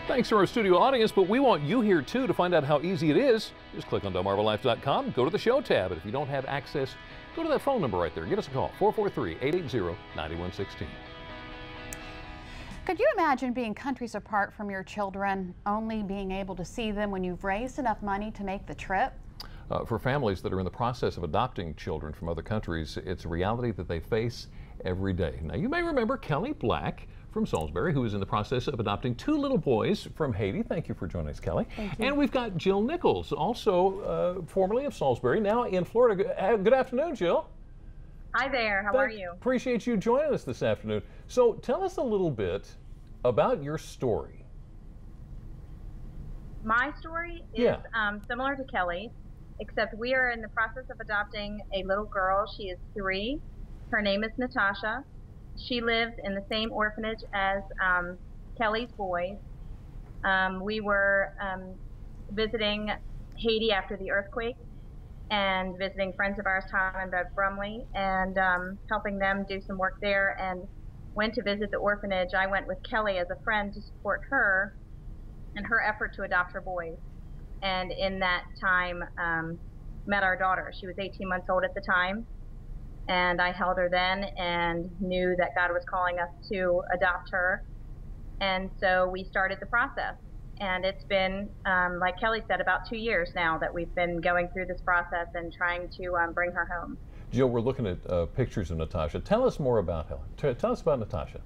Thanks to our studio audience, but we want you here too to find out how easy it is. Just click on DelmarvaLife.com, go to the show tab, and if you don't have access, go to that phone number right there. Give us a call, 443-880-9116. Could you imagine being countries apart from your children, only being able to see them when you've raised enough money to make the trip? For families that are in the process of adopting children from other countries, it's a reality that they face every day. Now, you may remember Kelly Black from Salisbury, who is in the process of adopting 2 little boys from Haiti. Thank you for joining us, Kelly. Thank you. And we've got Jill Nichols, also formerly of Salisbury, now in Florida. Good afternoon, Jill. Hi there, how are you? Appreciate you joining us this afternoon. So tell us a little bit about your story. My story is similar to Kelly's, except we are in the process of adopting a little girl. She is 3. Her name is Natasha. She lives in the same orphanage as Kelly's boys. We were visiting Haiti after the earthquake and visiting friends of ours, Tom and Bev Brumley, and helping them do some work there, and went to visit the orphanage. I went with Kelly as a friend to support her in her effort to adopt her boys. And in that time, met our daughter. She was 18 months old at the time, and I held her then and knew that God was calling us to adopt her. And so we started the process. And it's been, like Kelly said, about 2 years now that we've been going through this process and trying to bring her home. Jill, we're looking at pictures of Natasha. Tell us more about her. Tell us about Natasha.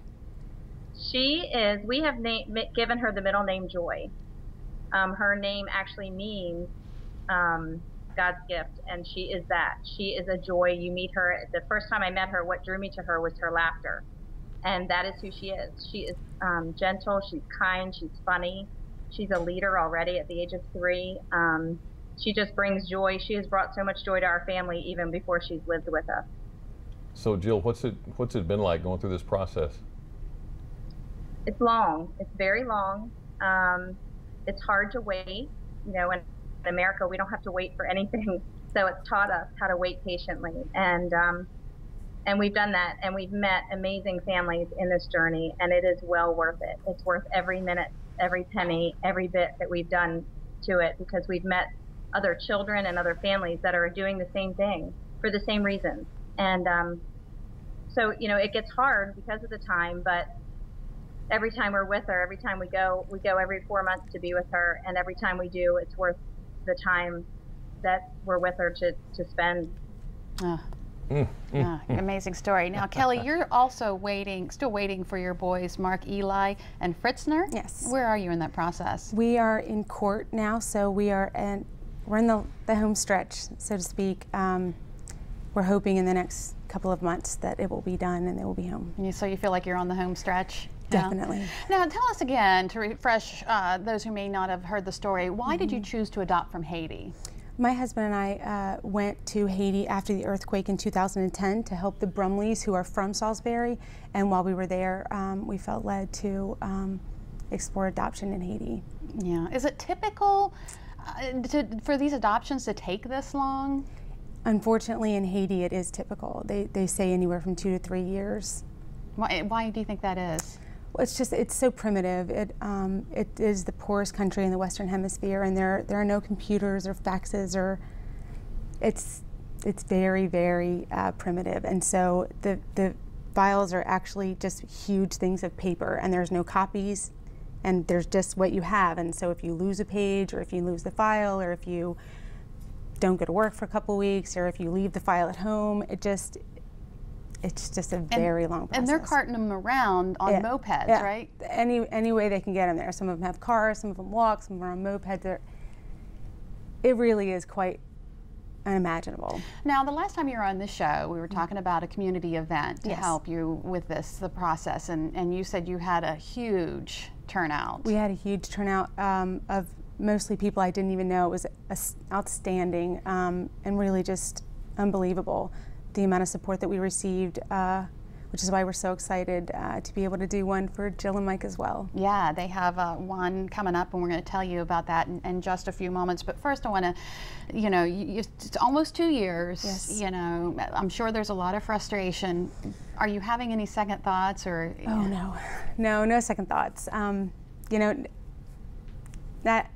She is, we have given her the middle name Joy. Her name actually means God's gift, and she is that. She is a joy. You meet her, the first time I met her, what drew me to her was her laughter. And that is who she is. She is gentle, she's kind, she's funny. She's a leader already at the age of 3. She just brings joy. She has brought so much joy to our family even before she's lived with us. So Jill, what's it been like going through this process? It's long. It's very long. It's hard to wait. You know, in America, we don't have to wait for anything. So it's taught us how to wait patiently. And we've done that, and we've met amazing families in this journey, and it is well worth it. It's worth every minute, every penny, every bit that we've done to it, because we've met other children and other families that are doing the same thing for the same reasons. And so, you know, it gets hard because of the time, but every time we're with her, every time we go every 4 months to be with her, and every time we do, it's worth the time that we're with her to spend. Amazing story. Now, Kelly, you're also still waiting for your boys, Mark, Eli, and Fritzner. Yes. Where are you in that process? We are in court now, so we're in the home stretch, so to speak. We're hoping in the next couple of months that it will be done and they will be home. So you feel like you're on the home stretch? Definitely. Now, tell us again, to refresh those who may not have heard the story, why did you choose to adopt from Haiti? My husband and I went to Haiti after the earthquake in 2010 to help the Brumleys, who are from Salisbury, and while we were there, we felt led to explore adoption in Haiti. Yeah. Is it typical for these adoptions to take this long? Unfortunately, in Haiti, it is typical. They say anywhere from 2 to 3 years. Why do you think that is? Well, it's so primitive. It is the poorest country in the Western Hemisphere, and there are no computers or faxes, or it's very, very primitive. And so the files are actually just huge things of paper, and there's no copies, and there's just what you have. And so if you lose a page, or if you lose the file, or if you don't go to work for a couple weeks, or if you leave the file at home, it's just a very long process. And they're carting them around on mopeds, right? Any way they can get them there. Some of them have cars, some of them walk, some of them are on mopeds. It really is quite unimaginable. Now, the last time you were on this show, we were talking about a community event to help you with the process, and you said you had a huge turnout. We had a huge turnout of mostly people I didn't even know. It was outstanding and really just unbelievable, the amount of support that we received, which is why we're so excited to be able to do one for Jill and Mike as well. Yeah, they have one coming up, and we're going to tell you about that in just a few moments. But first I want to, you know, it's almost 2 years. Yes. You know, I'm sure there's a lot of frustration. Are you having any second thoughts? Or Oh, no second thoughts. You know, that,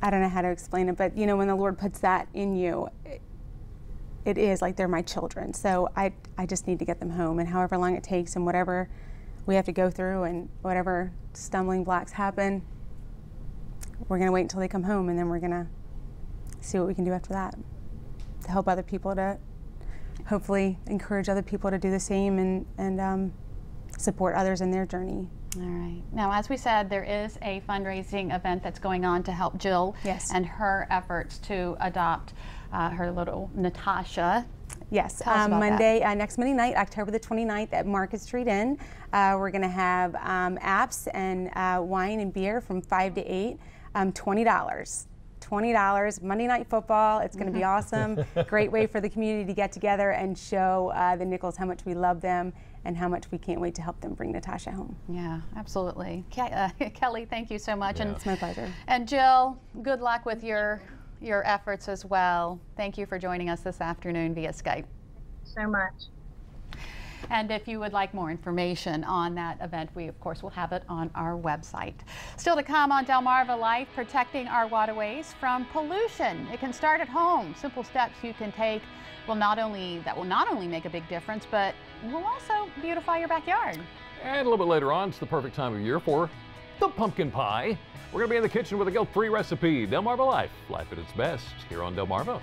I don't know how to explain it, but you know, when the Lord puts that in you, it is like they're my children. So I just need to get them home, and however long it takes and whatever we have to go through and whatever stumbling blocks happen, we're going to wait until they come home, and then we're going to see what we can do after that to help other people, to hopefully encourage other people to do the same, and support others in their journey. All right. Now, as we said, there is a fundraising event that's going on to help Jill and her efforts to adopt her little Natasha. Yes, Monday, next Monday night, October the 29th at Market Street Inn. We're going to have apps and wine and beer from 5 to 8, $20. $20, Monday Night Football. It's going to be awesome. Great way for the community to get together and show the Nichols how much we love them and how much we can't wait to help them bring Natasha home. Yeah, absolutely. Kelly, thank you so much. Yeah. It's my pleasure. And Jill, good luck with your efforts as well. Thank you for joining us this afternoon via Skype. So much. And if you would like more information on that event, we of course will have it on our website. Still to come on Delmarva Life, protecting our waterways from pollution. It can start at home. Simple steps you can take will not only make a big difference, but will also beautify your backyard. And a little bit later on, it's the perfect time of year for the pumpkin pie. We're going to be in the kitchen with a guilt-free recipe. Delmarva Life, life at its best, here on Delmarva.